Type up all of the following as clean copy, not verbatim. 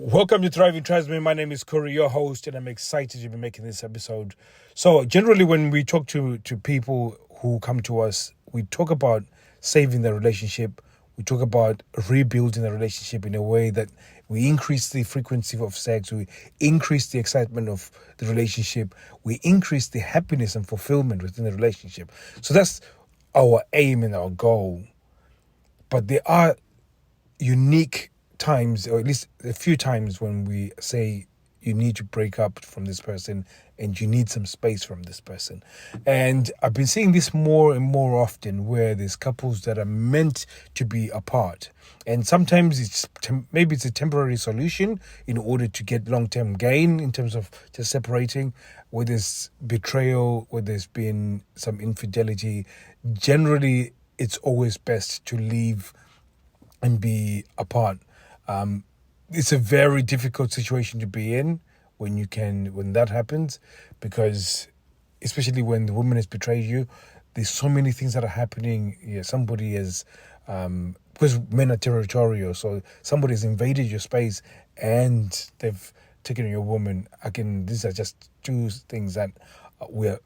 Welcome to Thriving Tribesmen. My name is Corey, your host, and I'm excited to be making this episode. So, generally, when we talk to people who come to us, we talk about saving the relationship. We talk about rebuilding the relationship in a way that we increase the frequency of sex, we increase the excitement of the relationship, we increase the happiness and fulfillment within the relationship. So that's our aim and our goal. But there are unique times, or at least a few times, when we say you need to break up from this person and you need some space from this person. And I've been seeing this more and more often, where there's couples that are meant to be apart, and sometimes maybe it's a temporary solution in order to get long-term gain in terms of just separating. Where there's betrayal, where there's been some infidelity, generally it's always best to leave and be apart. It's a very difficult situation to be in when that happens, because especially when the woman has betrayed you, there's so many things that are happening. Yeah, somebody has, because men are territorial, so somebody has invaded your space and they've taken your woman. Again, these are just two things that we're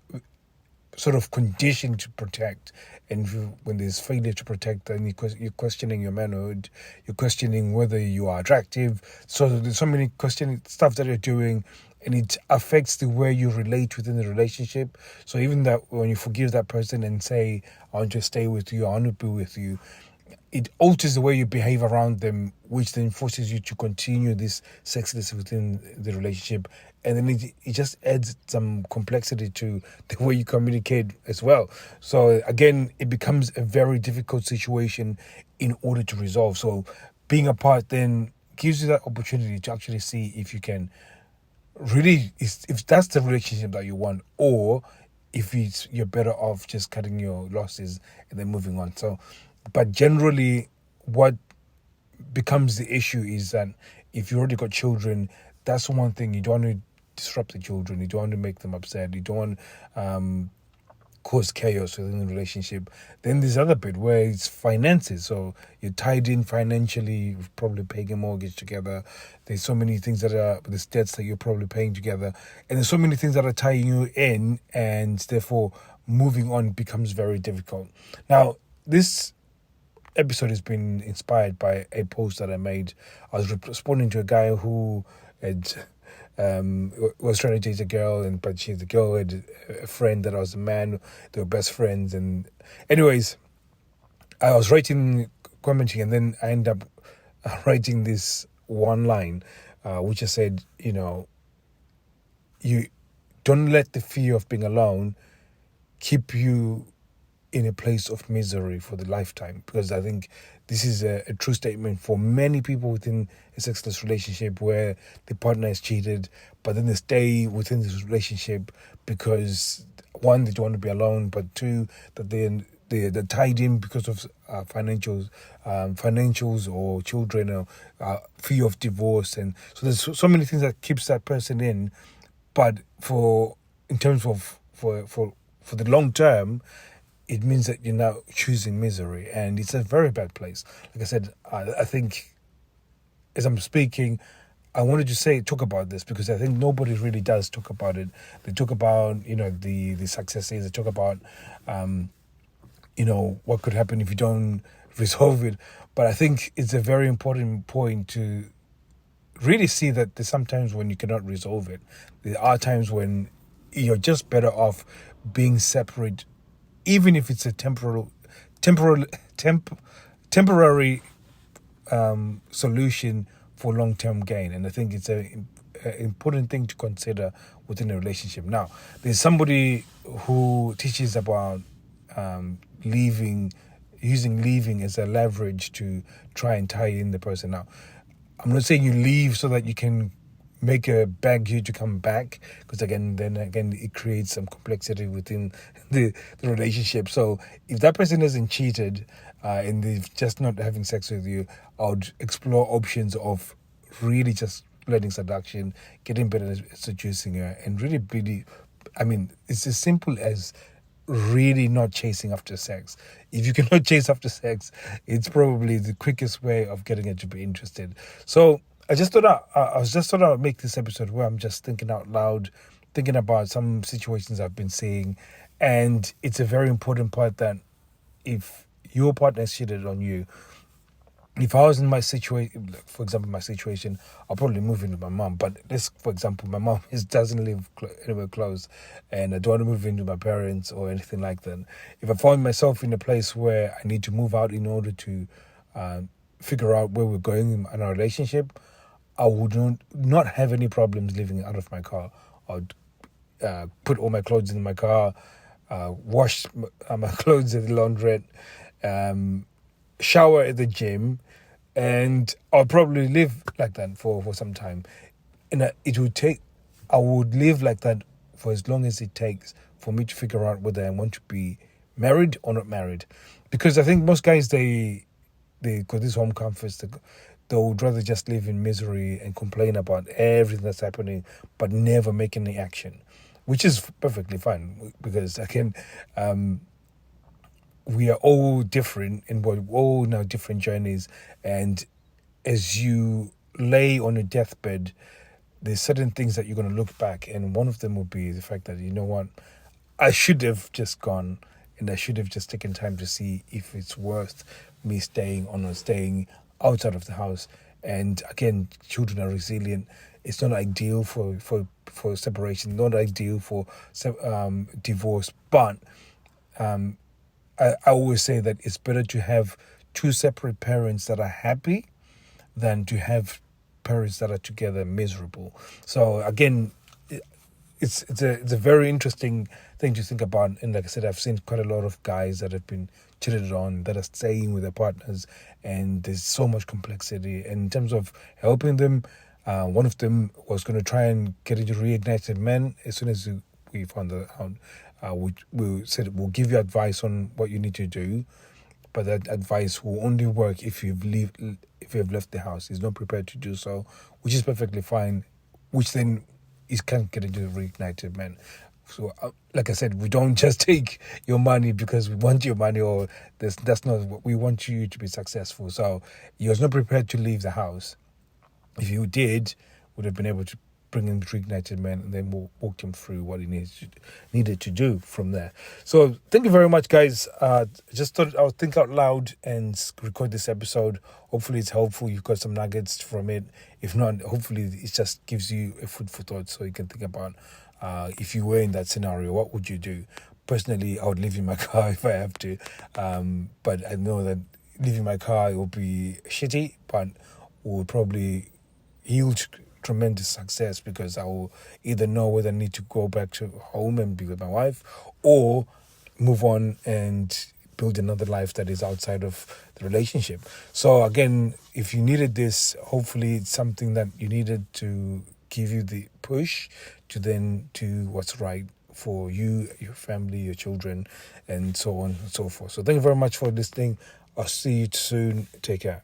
sort of conditioned to protect. And when there's failure to protect, then you're questioning your manhood, you're questioning whether you are attractive. So there's so many stuff that you're doing, and it affects the way you relate within the relationship. So even that, when you forgive that person and say, I want to stay with you, I want to be with you, it alters the way you behave around them, which then forces you to continue this sexless within the relationship. And then it just adds some complexity to the way you communicate as well. So again, it becomes a very difficult situation in order to resolve. So being apart then gives you that opportunity to actually see if you can really, if that's the relationship that you want, or if you're better off just cutting your losses and then moving on. So, but generally, what becomes the issue is that if you already got children, that's one thing. You don't want to disrupt the children. You don't want to make them upset. You don't want cause chaos within the relationship. Then there's other bit where it's finances. So you're tied in financially. You're probably paying a mortgage together. There's so many things there's debts that you're probably paying together. And there's so many things that are tying you in, and therefore moving on becomes very difficult. Now, this episode has been inspired by a post that I made. I was responding to a guy who had was trying to date a girl, but the girl had a friend that was a man. They were best friends, and anyways, I was commenting, and then I ended up writing this one line, which I said, you don't let the fear of being alone keep you in a place of misery for the lifetime. Because I think this is a true statement for many people within a sexless relationship, where the partner is cheated, but then they stay within this relationship because, one, they don't want to be alone, but two, that they're tied in because of financials or children, or fear of divorce. And so there's so many things that keeps that person in. But for the long term, it means that you're now choosing misery, and it's a very bad place. Like I said, I think as I'm speaking, I wanted to talk about this, because I think nobody really does talk about it. They talk about, the successes. They talk about, what could happen if you don't resolve it. But I think it's a very important point to really see that there's sometimes when you cannot resolve it. There are times when you're just better off being separate, even if it's a temporary solution for long-term gain. And I think it's an important thing to consider within a relationship. Now, there's somebody who teaches about using leaving as a leverage to try and tie in the person. Now, I'm not saying you leave so that you can make a bag you to come back, because again it creates some complexity within the relationship. So if that person hasn't cheated and they're just not having sex with you, I would explore options of really just learning seduction, getting better at seducing her, and really, it's as simple as really not chasing after sex. If you cannot chase after sex, it's probably the quickest way of getting her to be interested. So I was just thought I'd make this episode where I'm just thinking out loud, thinking about some situations I've been seeing, and it's a very important part that if your partner cheated on you, if I was in my situation, for example, my situation, I'll probably move in with my mom. But this, for example, my mom doesn't live anywhere close, and I don't want to move in with my parents or anything like that. If I find myself in a place where I need to move out in order to figure out where we're going in our relationship, I would not have any problems living out of my car. I'd put all my clothes in my car, wash my clothes at the laundrette, shower at the gym, and I'll probably live like that for some time. And I would live like that for as long as it takes for me to figure out whether I want to be married or not married. Because I think most guys, they got this home comforts, they would rather just live in misery and complain about everything that's happening, but never make any action, which is perfectly fine because, again, we are all different and we're all now different journeys. And as you lay on a deathbed, there's certain things that you're going to look back, and one of them will be the fact that, you know what, I should have just gone and I should have just taken time to see if it's worth me staying or not staying outside of the house. And again, children are resilient. It's not ideal for separation, not ideal for divorce, but I always say that it's better to have two separate parents that are happy than to have parents that are together miserable. So again, it's a very interesting thing to think about. And like I said, I've seen quite a lot of guys that have been cheated on that are staying with their partners, and there's so much complexity. And in terms of helping them, one of them was going to try and get into Reignited Men. As soon as we found that out, we said we'll give you advice on what you need to do, but that advice will only work if you've left the house. He's not prepared to do so, which is perfectly fine. Which then is can't get into the Reignited Men. So, like I said, we don't just take your money because we want your money, or that's not what we want. You to be successful. So he was not prepared to leave the house. If you did, would have been able to bring him to Reignited Men, and then we'll walk him through what he needed to do from there. So thank you very much, guys. Just thought I would think out loud and record this episode. Hopefully it's helpful. You've got some nuggets from it. If not, hopefully it just gives you a food for thought, so you can think about if you were in that scenario, what would you do? Personally, I would live in my car if I have to. But I know that leaving my car, it will be shitty, but will probably yield tremendous success, because I will either know whether I need to go back to home and be with my wife, or move on and build another life that is outside of the relationship. So again, if you needed this, hopefully it's something that you needed to give you the push to then do what's right for you, your family, your children, and so on and so forth. So thank you very much for listening. I'll see you soon. Take care.